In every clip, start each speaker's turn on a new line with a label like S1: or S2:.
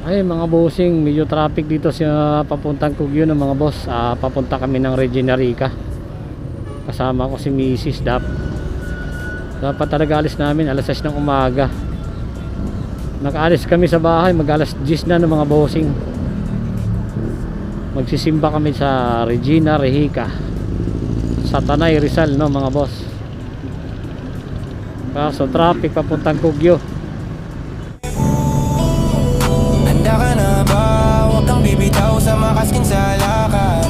S1: Ay mga bossing, medyo traffic dito sa papuntang Kugyo ng mga boss. Papunta kami ng Regina Rica. Kasama ko si Mrs. Dapat talaga alis namin alas 6 ng umaga. Nakaalis kami sa bahay mag alas 10 na ng mga bossing. Magsisimba kami sa Regina Rica sa Tanay Rizal, no mga boss. Kaso traffic papuntang Kugyo.
S2: Handa ka na ba? Huwag kang bibitaw sa makaskin sa lakad.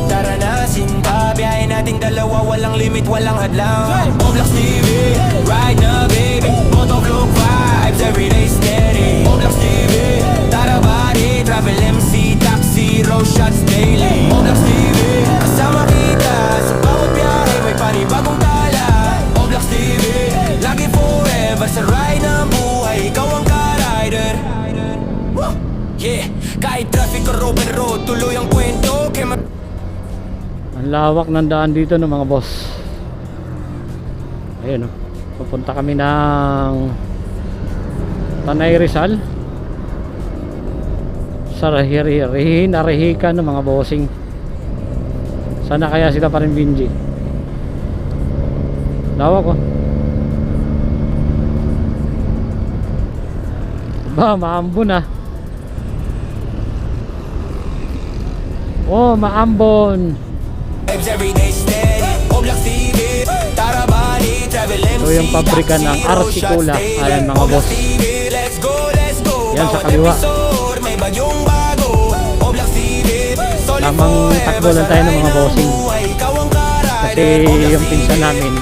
S2: Tara na sinta, biyahe nating dalawa. Walang limit, walang hadlang. Oblax TV, ride na baby. Motovlog vibes, everyday steady. Oblax TV, tara body. Travel MC, taxi, road shots daily. Oblax TV, kasama kita. Sa bawat biyahe may panibagong tala. Oblax TV, lagi forever sa ride ng buhay. Ikaw ang ka-rider. Yeah, kahit traffic or open road, tuloy ang kwento.
S1: Ang lawak ng daan dito ng mga boss. Ayun, pupunta kami ng Tanay Rizal sa Regina Rica ng mga bossing. Sana kaya sila pa rin Binji. Lawak ba, maambon maambon. Ito yung pabrika ng Articola. Ayan mga boss. Yan sa kaliwa. Tamang takbo lang tayo ng mga bossing. Kasi yung pinsan namin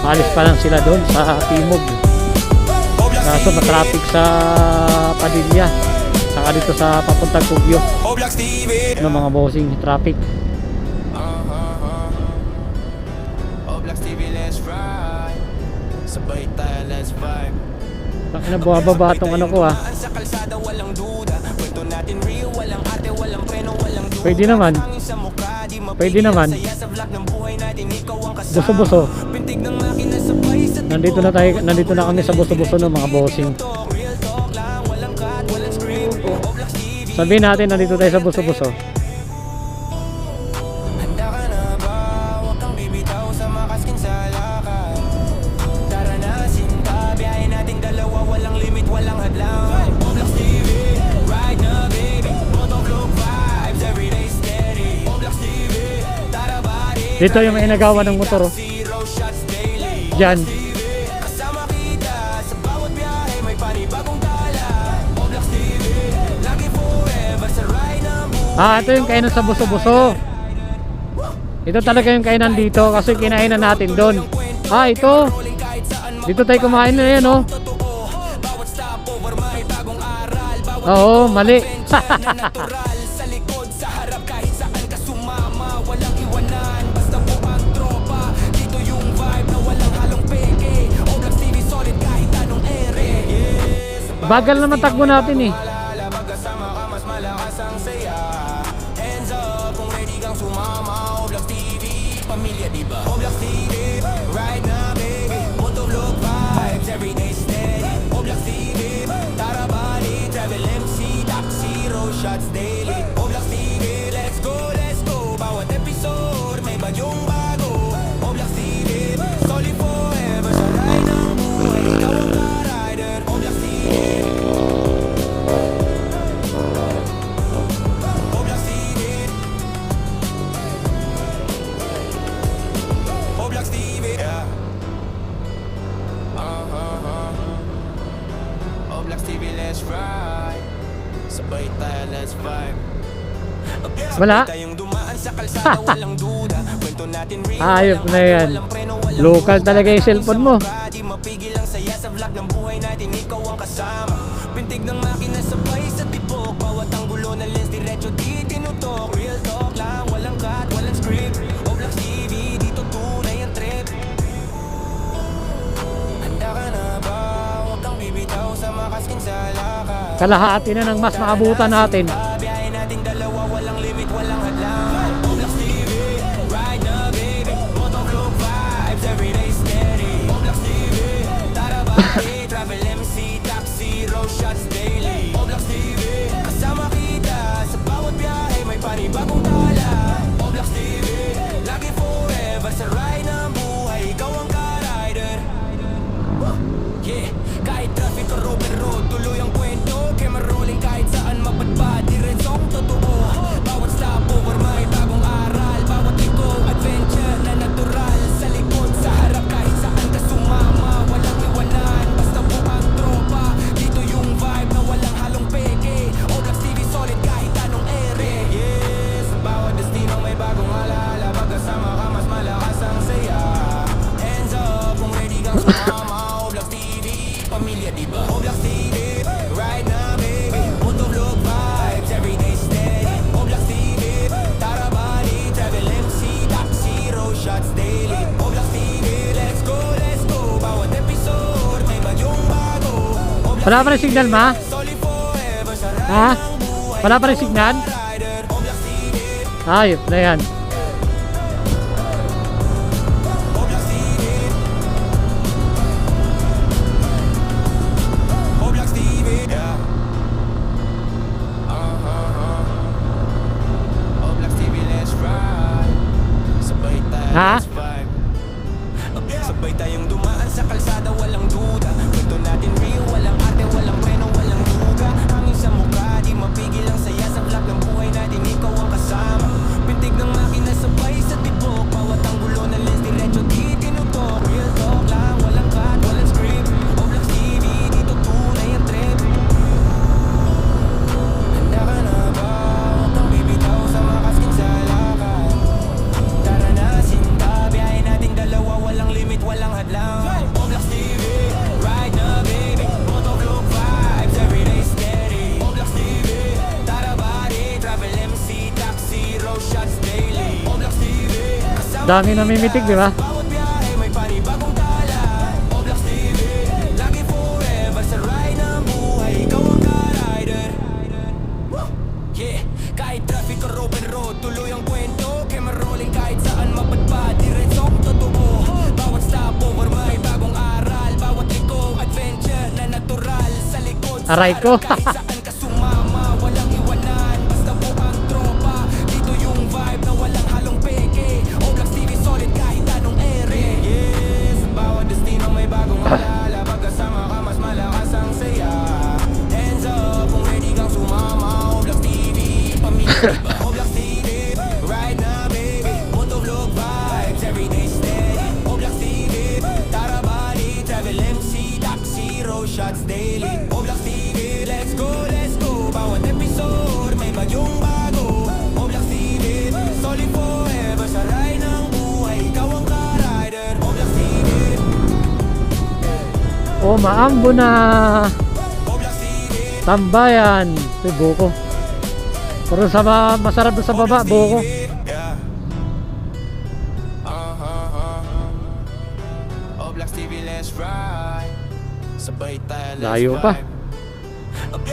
S1: alis pa lang sila doon sa Timog. Kaso matraffic sa Padilla, saka dito sa papuntang Kugyo ng mga bossing, traffic. Bakit na buhababa itong ano ko Pwede naman. Buso-buso. Nandito na kami sa buso-buso ng mga bossing. Sabihin natin nandito tayo sa buso-buso. Dito yung may inagawa ng motor Diyan. Ito yung kainan sa buso-buso. Ito talaga yung kainan dito kasi kinainan natin doon. Ito. Dito tayo kumain na yan Oo, mali. Bagal naman takbo natin
S2: shots daily. Oblax TV, let's go. Bawat episode may bagyong bago. Oblax TV, solid forever sa ride ng buhay. Ikaw ang ka-rider. Oblax TV. Oblax TV. Oblax TV, yeah. Oblax TV, let's ride. Sabay tayo, let's vibe.
S1: Wala. Ayop na yan. Local talaga yung cellphone mo.
S2: Mapigil ang saya sa vlog ng buhay natin. Ikaw ang kasama. Pintig ng makina sabay sa tipok. Bawat ang gulo na lens diretso di tinutok. Real talk lang, walang cut, walang script. Oblax TV, dito tunay ang trip. Handa ka na ba? Huwag kang bibitaw sa makaskin sa lakad.
S1: Kalahati na ng mas maabutan natin.
S2: Biyahe nating dalawa, walang limit, walang hadlang. Oblax TV, ride na baby. Motovlog vibes, everyday steady. Oblax TV, tara body. Travel MC, taxi, road shots daily. Oblax TV.
S1: Wala pa rin signal, ma? Ha? Wala pa rin signal? Ayop na yan. Ha?
S2: Sabay tayong dumaan sa kalsada, walang duda. Kwento natin real, walang arte, walang preno, walang duga. Hangin sa mukha, di mapigil ang saya sa vlog ng buhay natin, ikaw ang kasama. Pintig ng makina sabay sa tibok, bawat ang gulo ng lens diretso di tinutok. Real talk lang, walang cut, walang script. Oblax TV, dito tunay ang trip. Handa ka na ba? Huwag kang bibitaw sa makaskin sa lakad. Tara na, sinta, biyahe nating dalawa, walang limit, walang hadlang. Oblax TV, ride na baby, motovlog vibes, everyday steady. Oblax TV, tara body, travel MC, taxi, road shots daily. Oblax TV, kasama
S1: Dami namimitig, di ba?
S2: bawat biyahe may panibagong tala. Oblax TV, lagi forever sa ride ng buhay, ikaw ang ka-rider. Yeah, kahit traffic or open road, tuloy ang kwento. Camera rolling kahit saan mapadpad, diretsong totoo. Bawat stopover may bagong aral, bawat liko adventure na natural. Sa likod sa
S1: Aray ko.
S2: kahit saan ka sumama, walang iwanan, basta buang tropa. Dito yung vibe na walang halong peke. Oblax TV solid kahit anong ere. Yes, bawat destino may bagong alala. Pagkasama ka mas malakas ang saya. Hands up kung ready kang sumama. Oblax TV, pamilya ba? Oblax TV, ride na baby, motovlog vibes, everyday steady. Oblax TV, tara body, travel MC, taxi, road shots daily. Oblax TV, let's go, bawat episode may bagyong bago. Oblax TV, solid forever sa ride ng buhay, ikaw ang ka-rider. Oblax TV,
S1: O, maambo na.
S2: Oblax TV,
S1: Tambayan. Ito, buko. Pero sa masarap doon sa baba, buko.
S2: yeah. Oblax TV, let's ride. Sabay tayo, let's
S1: Layo pa.
S2: vibe.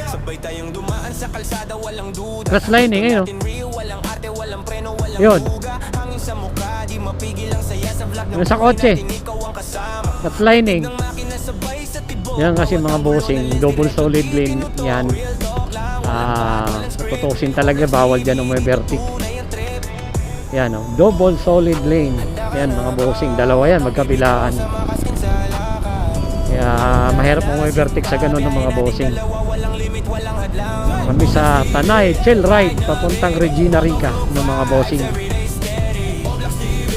S2: Sabay tayong dumaan sa kalsada, walang duda.
S1: Cross lining,
S2: Kwento
S1: ayun,
S2: natin real, walang arte, walang preno, walang
S1: Yun.
S2: duga. Hangin sa mukha, di mapigil ang saya sa vlog ng
S1: Yung sa
S2: buhay
S1: kotse.
S2: natin, ikaw ang kasama.
S1: At lining.
S2: Ng makina sabay sa tibok.
S1: Yan kasi mga bossing, double solid lane. Yan.
S2: Real talk lang,
S1: Tutusin talaga, bawal dyan umibertik.
S2: tunay ang trip.
S1: Yan o, double solid lane. Yan mga bossing, dalawa yan, magkabilaan.
S2: Makaskin sa lakad.
S1: Kaya mahirap umibertik sa ganun ng mga bossing.
S2: Dalawa, walang limit, walang hadlang.
S1: Kami sa Tanay, chill ride, papuntang Regina Rica ng mga bossing.
S2: Everyday steady. Oblax TV,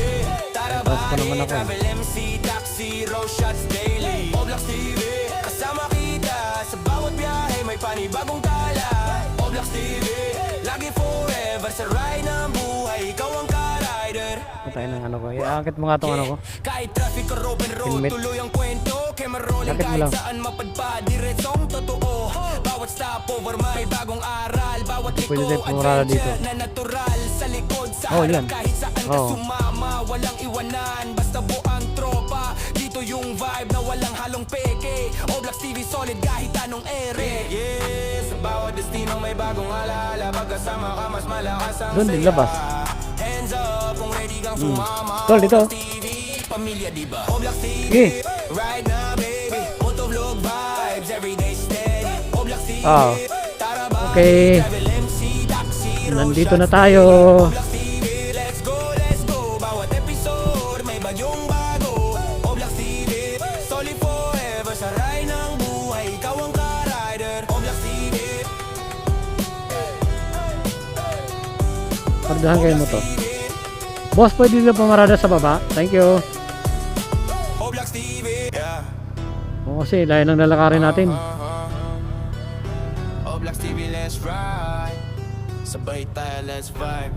S2: tara
S1: Tapos pa naman
S2: body,
S1: ako.
S2: travel MC, taxi, road shots daily. Oblax TV, kasama kita sa bawat biyahe may panibagong tala. Oblax TV, lagi forever sa ride ng buhay, ikaw ang ka-rider.
S1: Patay ng ano ko, iangkit mo nga itong ano ko.
S2: Kahit traffic or open road,
S1: Helmet.
S2: tuloy ang kwento. Camera rolling
S1: Bakit mo
S2: kahit
S1: lang?
S2: saan mapadpad, diretsong totoo. Bawat stopover may bagong aral, bawat
S1: Pwede
S2: liko
S1: tayo pumurala dito.
S2: adventure na natural. Sa likod, sa
S1: Oh,
S2: harap,
S1: yan.
S2: kahit saan ka
S1: Oh.
S2: sumama, walang iwanan, basta buang tropa. Dito yung vibe na walang halong peke. Oblax TV solid kahit anong ere. Yes, bawat destino may bagong alaala. Pagkasama ka mas malakas ang
S1: Doon din labas.
S2: Hands up kung ready kang sumama.
S1: Tol, dito.
S2: Oblax TV, pamilya diba? Oblax TV,
S1: Sige.
S2: ride na baby, motovlog vibes, everyday steady. Oblax TV,
S1: Ah.
S2: tara ba?
S1: Okay.
S2: Travel MC, taxi, road
S1: Nandito na
S2: shots
S1: tayo.
S2: daily. Oblax TV, let's go, bawat episode may bagyong bago. Oblax TV, solid forever sa ride ng buhay, ikaw ang ka-rider. Oblax TV,
S1: Pardahan kayo mo to. Boss, pwede na pumarada sa baba? Thank you.
S2: Oblax TV, yeah.
S1: O kasi, layo ng lalakarin natin.
S2: Oblax TV, let's ride. Sabay tayo, let's vibe.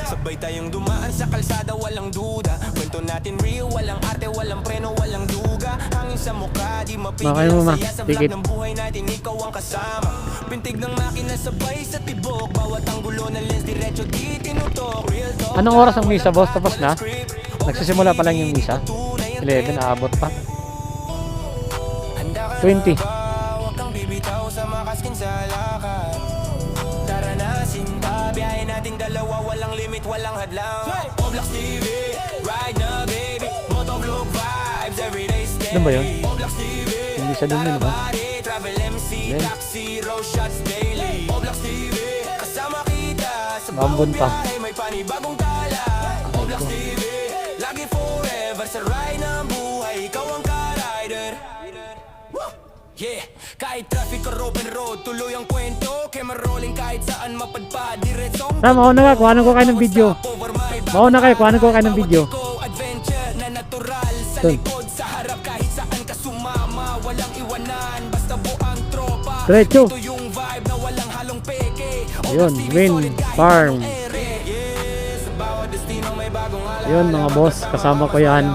S2: Sabay tayong dumaan sa kalsada, walang duda. Kwento natin real, walang arte, walang preno, walang duga. Hangin sa mukha, di mapigil
S1: Baka yun,
S2: ang
S1: ma.
S2: saya sa
S1: Tikit.
S2: vlog ng buhay natin, ikaw ang kasama. Pintig ng makina sabay sa tibok, bawat ang gulo ng lens diretso di tinutok. Real talk,
S1: Anong oras ang misa, boss? Tapos na?
S2: script.
S1: Nagsisimula pa lang yung misa.
S2: Tunay ang
S1: 11, aabot pa.
S2: handa ka
S1: 20.
S2: na ba? sa lakad. Tara na, sinta, biyahe natin dalawa, walang limit, walang hadlang. Oblax TV, ride na baby, motovlog vibes, everyday steady.
S1: Ano ba yun?
S2: Oblax TV,
S1: Hindi siya dun yun, ba?
S2: travel MC,
S1: Then?
S2: taxi, road shots daily. Oblax TV, kasama kita sa
S1: Bambon pa.
S2: biyahe, may panibagong tala. Oblax TV, lagi forever sa ride ng buhay, ikaw ang ka-rider. Yeah, kahit traffic or open road, tuloy ang kwento, kaya marolling kahit saan mapadpad, diretsong
S1: Tama, mauna ka, kuhanan ko kayo ng video.
S2: over my back.
S1: Mauna kayo, kuhanan ko kayo ng video.
S2: Adventure na natural sa
S1: Dun.
S2: likod, sa harap kahit saan ka sumama, walang iwanan, basta buang tropa.
S1: Diretso.
S2: Ito yung vibe na walang halong peke.
S1: Ayun, Wind Farm.
S2: Yes, bawat destinong may bagong ala.
S1: Ayun mga boss, kasama ko yan.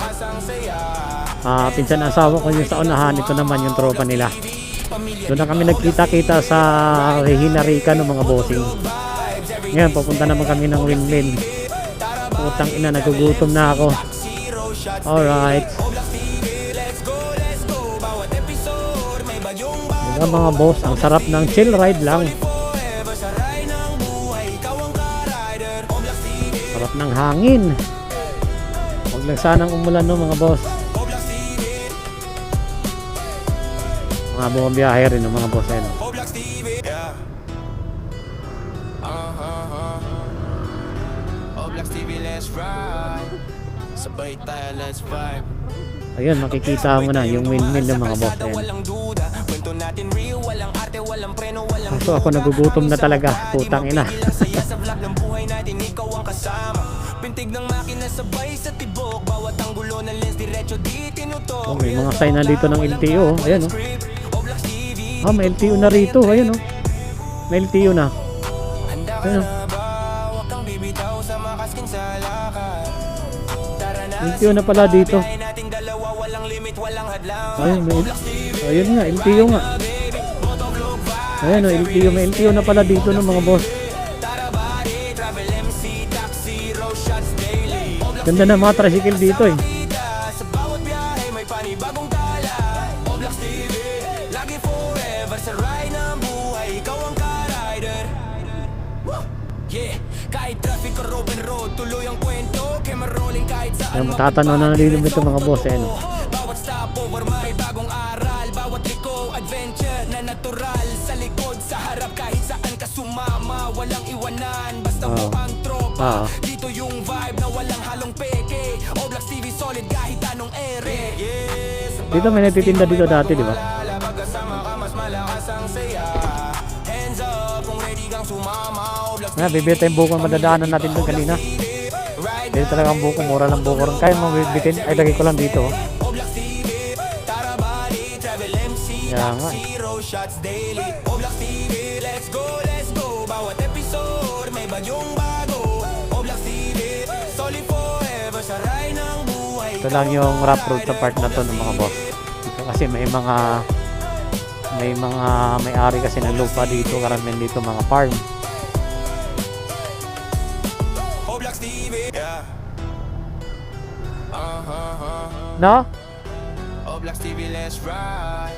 S1: Pinsan na asawa ko yung sa unahan. Ito naman yung tropa nila. Doon na kami nagkita-kita sa Regina Rica ng mga bossing. Ngayon, papunta naman kami ng Windmill. Putang ina, nagugutom na ako. Alright. Diba mga boss, ang sarap ng chill ride lang. Sarap ng hangin. Huwag lang sanang umulan no mga boss. Mga buong biyahe rin ng mga boss ayun.
S2: Oblax TV, yeah. Oblax TV, let's ride. Sabay tayo, let's vibe.
S1: Ayun, makikita mo na yung windmill ng mga boss ayun.
S2: Walang duda, kwento natin real, walang arte, walang preno, walang
S1: So ako nagugutom na talaga, putang ina.
S2: saya sa vlog ng buhay natin, ikaw ang kasama. Pintig ng makina sabay sa tibok, bawat anggulo ng lens diretso di tinutok.
S1: Oh, may mga sign na dito ng LTO, ayun oh.
S2: Oblax TV,
S1: May LTO na rito, ayun oh. May LTO na.
S2: handa ka
S1: Ayun.
S2: na ba? Huwag kang bibitaw sa makaskin sa lakad. Tara na,
S1: LTO na pala dito.
S2: biyahe nating dalawa, walang limit, walang hadlang.
S1: Ayun, ayun nga, LTO nga.
S2: Baby, motovlog vibe.
S1: Ayun oh, LTO, may LTO na pala dito ng mga boss.
S2: Tara body, travel MC, taxi, road shots daily. Oblax
S1: Ganda na mga tricycle dito eh.
S2: kita, sa bawat biyahe may panibagong tala. Oblax TV, lagi forever sa ride ng buhay, ikaw ang ka-rider. Yeah, kahit traffic or open road, tuloy ang kwento, kaya marolling kahit saan.
S1: Ayun, matatanaw na nalilimit ng mga boss ayun oh.
S2: Bawat stopover may bagong aral, bawat liko adventure na natural, sa likod, sa harap kahit saan ka sumama, walang iwanan, basta
S1: Oo.
S2: buang tropa.
S1: Oo.
S2: Dito yung vibe na walang halong peke, Oblax TV solid kahit anong ere. Yes,
S1: Dito may nagtitinda dito dati, di ba?
S2: pag kasama ka mas malakas ang saya. Hands up kung ready kang sumama, Oblax
S1: Nga, bibili tayong buko na madadaanan natin doon kanina. Dito talaga ang buko, mura lang buko rin. Kaya mo bibitin, ay lagay ko lang dito oh.
S2: Oblax TV, tara body, travel MC,
S1: Kaya nga
S2: taxi, road shots daily. Oblax TV, let's go, bawat episode may bagyong bago. Oblax TV, solid forever sa ride ng buhay.
S1: Ito lang yung rough road sa part na to ng mga boss. Dito kasi may may-ari kasi ng lupa dito, karamihan dito mga farm.
S2: Oblax TV, yeah.
S1: No?
S2: Oblax TV, let's ride.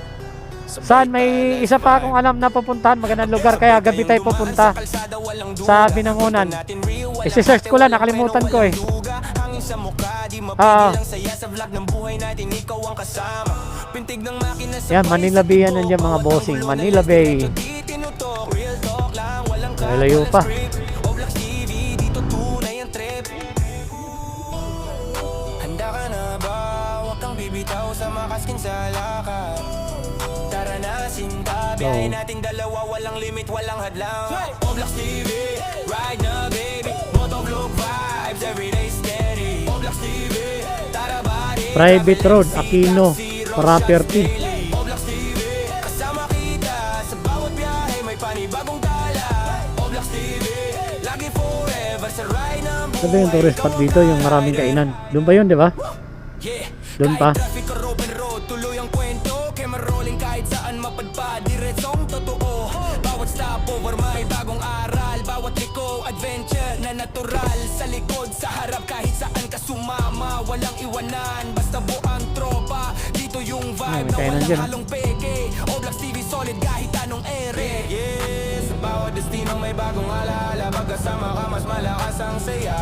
S1: Saan? May isa pa akong alam na pupuntahan, magandang lugar, kaya gabi tayo pupunta sa Binangonan. Isi-search ko lang, nakalimutan ko eh. Yan, Manila Bay yan nandiyan mga bossing. Manila Bay. Layo pa.
S2: Handa ka na ba? Huwag kang bibitaw sa makaskin sa lakad. Tara na, sinta, biyahe nating dalawa, walang limit, walang hadlang. Oblax TV, ride na baby, motovlog vibes, everyday steady. Oblax TV, tara body,
S1: Private Road, Aquino, Property.
S2: Oblax TV, kasama kita sa bawat biyahe, may panibagong tala. Oblax TV, lagi forever sa ride ng
S1: Ito ba yung tourist spot dito, yung maraming kainan? Doon ba yun, di ba? Doon pa.
S2: Traffic or open road, tuloy ang kwento, kaya marolling kahit saan mapadpad, diretsong totoo. Bawat stopover may bagong aral, bawat liko adventure na natural, sa likod, sa harap kahit saan ka sumama, walang iwanan, basta buang tropa. Dito yung vibe
S1: May
S2: na
S1: kainan
S2: walang
S1: dyan.
S2: halong peke. Oblax TV solid kahit anong ere. Yes, sa bawat destinong may bagong alaala. Pagkasama ka mas malakas ang saya.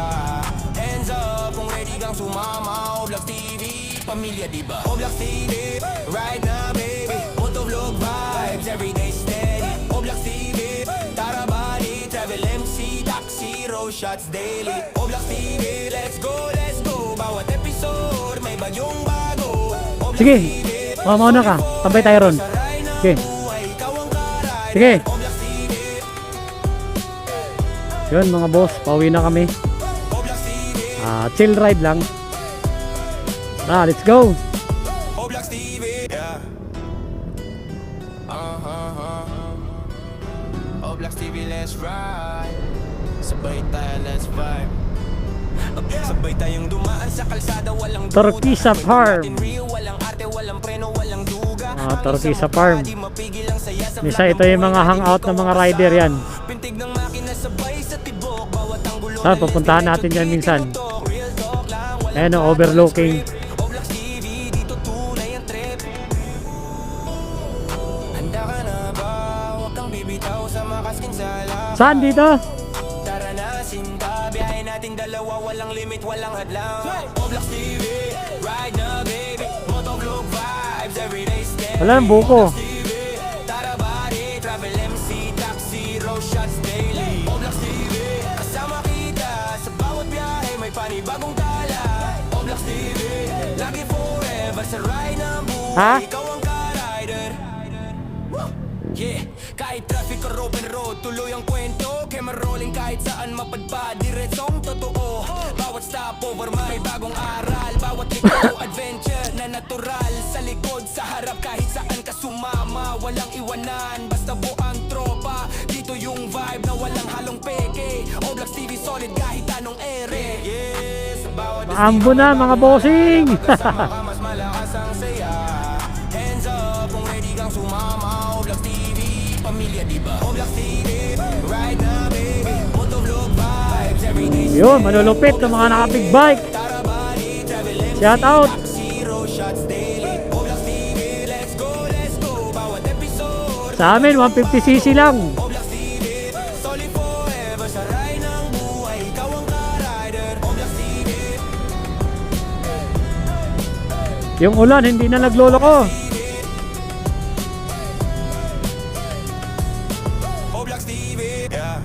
S2: Hands up kung ready kang sumama. Oblax TV, pamilya diba? Oblax TV, right now baby. Motovlog vibes, everyday steady. Oblax TV, Tara Body, Travel MC, Taxi, Road Shots Daily. Oblax TV, let's go, let's go. Bawat episode may bagyong bago. Oblax
S1: Sige,
S2: TV,
S1: mauna ka. Tambay tayo ron. Sige. Sige.
S2: Oblax TV,
S1: Yun mga boss, pauwi na kami.
S2: Oblax TV,
S1: Chill ride lang. Tara, let's go.
S2: Oblax TV, yeah. Oblax TV, let's ride. Sabay tayo, let's vibe. Sabay tayong dumaan sa kalsada, walang duda.
S1: Turkisa Farm.
S2: Natin real, walang arte, walang preno, walang duga.
S1: Turkisa Farm.
S2: Di mapigil ang saya sa
S1: Misa,
S2: vlog
S1: ito
S2: ng
S1: yung mga
S2: buhay
S1: hangout
S2: natin
S1: ng mga
S2: dito
S1: rider yan.
S2: Pintig ng makina sabay sa tibok. Bawat anggulo
S1: Saan, pupuntahan natin yan minsan.
S2: Real talk lang, walang
S1: Ayan o, overlooking.
S2: Oblax TV, dito tunay ang trip. Handa ka na ba? Huwag kang bibitaw sa makaskin sa lakad.
S1: Saan dito?
S2: Tara na sinta, biyahe nating dalawa. Walang limit, walang hadlang. Oblax TV, ride na baby. Motovlog vibes, everyday steady.
S1: Wala nang buko.
S2: Oblax TV, Tara Body, Travel MC, Taxi, Road Shots Daily. Oblax TV, kasama kita sa bawat biyahe. May panibagong tala. Oblax TV, lagi forever sa ride ng buhay.
S1: Ha?
S2: Ikaw ang ka-rider. Yeah, kahit traffic or open road, tuloy ang kwento. Camera rolling kahit saan mapadpad, diretsong totoo. Bawat stopover may bagong aral. Bawat liko, adventure na natural. Sa likod, sa harap, kahit saan ka sumama. Walang iwanan, basta buang tropa. Dito yung vibe na walang halong peke. Oblax TV solid kahit anong ere. Yes, bawat
S1: Maambo na mga bossing.
S2: kasama ka, mas malakas ang saya. Hands up kung ready kang sumama. Oblax TV, pamilya diba? Oblax TV, right na baby. Motovlog vibes, everyday
S1: Yun, malulupit ng mga naka-big bike.
S2: Tara Body, Travel MC,
S1: Shout out.
S2: Zero Shots Daily. Oblax TV, let's go, let's go. Bawat episode
S1: Sa amin, 150cc lang.
S2: Oblax TV, solid forever sa ride ng buhay. Ikaw ang ka-rider. Oblax TV,
S1: Yung ulan, hindi na nagloloko.
S2: Oblax TV, yeah.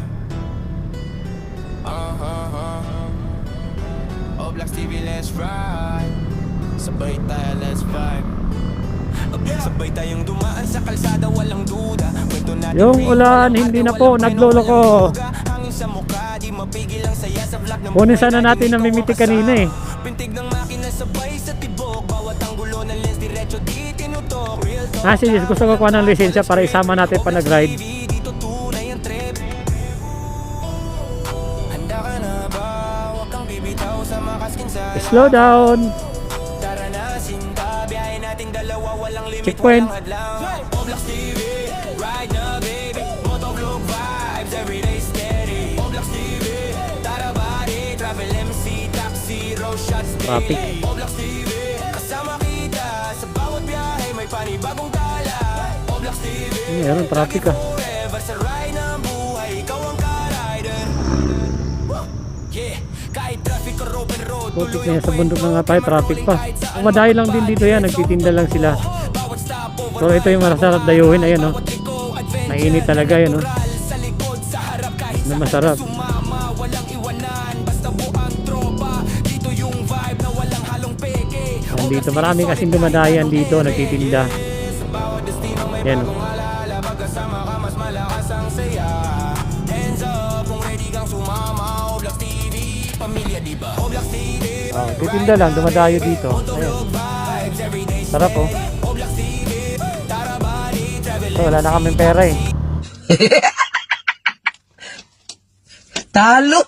S2: Oblax TV, let's ride. Sabay tayo, let's vibe. Sabay tayong dumaan sa kalsada, walang duda. Kwento natin
S1: Yung
S2: real,
S1: ulan,
S2: walang
S1: hindi
S2: arte,
S1: na po
S2: walang preno,
S1: nagloloko.
S2: walang duga. Hangin sa mukha, di mapigil ang saya sa vlog ng
S1: Kunin
S2: buhay
S1: sana natin
S2: ikaw
S1: ang mimiti
S2: ang
S1: kanina eh.
S2: kasama. Pintig ng makina sabay sa tibok. Bawat anggulo ng lens diretso di tinutok. Real talk
S1: Sige, gusto ko kuha ng lisensya para isama natin pa nag-ride.
S2: dito tunay ang trip. Handa ka na ba? Huwag kang bibitaw sa makaskin sa
S1: Slow down.
S2: Tara na sinta, biyahe nating dalawa. Walang limit,
S1: Checkpoint.
S2: walang hadlang. Oblax TV, ride na baby. Motovlog vibes, everyday steady. Oblax TV, Tara Body, Travel MC, Taxi, Road Shots
S1: Traffic.
S2: Daily. Oblax TV, kasama kita sa bawat biyahe. May panibagong tala. Oblax TV,
S1: Meron traffic ah.
S2: forever sa ride ng buhay. Ikaw ang ka-rider. Yeah, kahit traffic or open road,
S1: Putik na yan, sa bundok na nga tayo, traffic pa. Umadayo lang din dito yan, nagtitinda lang sila. So ito yung masarap dayuhin, ayan o. Mainit talaga yan o. Na masarap. Nandito, marami kasing dumadayan dito, nagtitinda. Yan o. Titinda lang, dumadayo dito. Ayan. Sarap o. So, wala na kaming pera eh.
S3: Talo!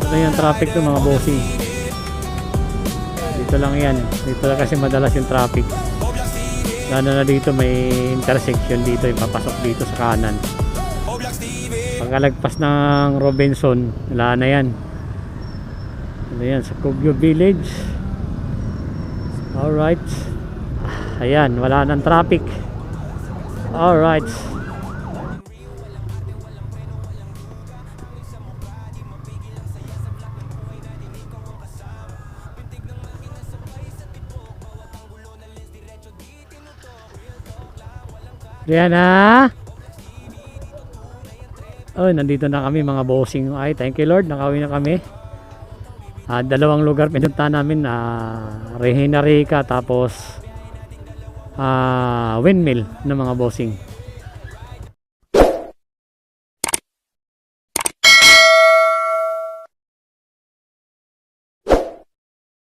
S1: Ito yung traffic to mga bossing. Dito lang yan. Dito lang kasi madalas yung traffic. Lalo na dito may intersection dito. Yung papasok dito sa kanan. Pagkalagpas ng Robinson, wala na yan. Ano yan? Sa Kogyo Village. Alright. Ayan, wala nang traffic. Alright. Rihanna. Oh, nandito na kami mga bossing. Ay, thank you Lord, nakauwi na kami. Dalawang lugar pinunta namin, Regina Rica tapos windmill ng mga bossing.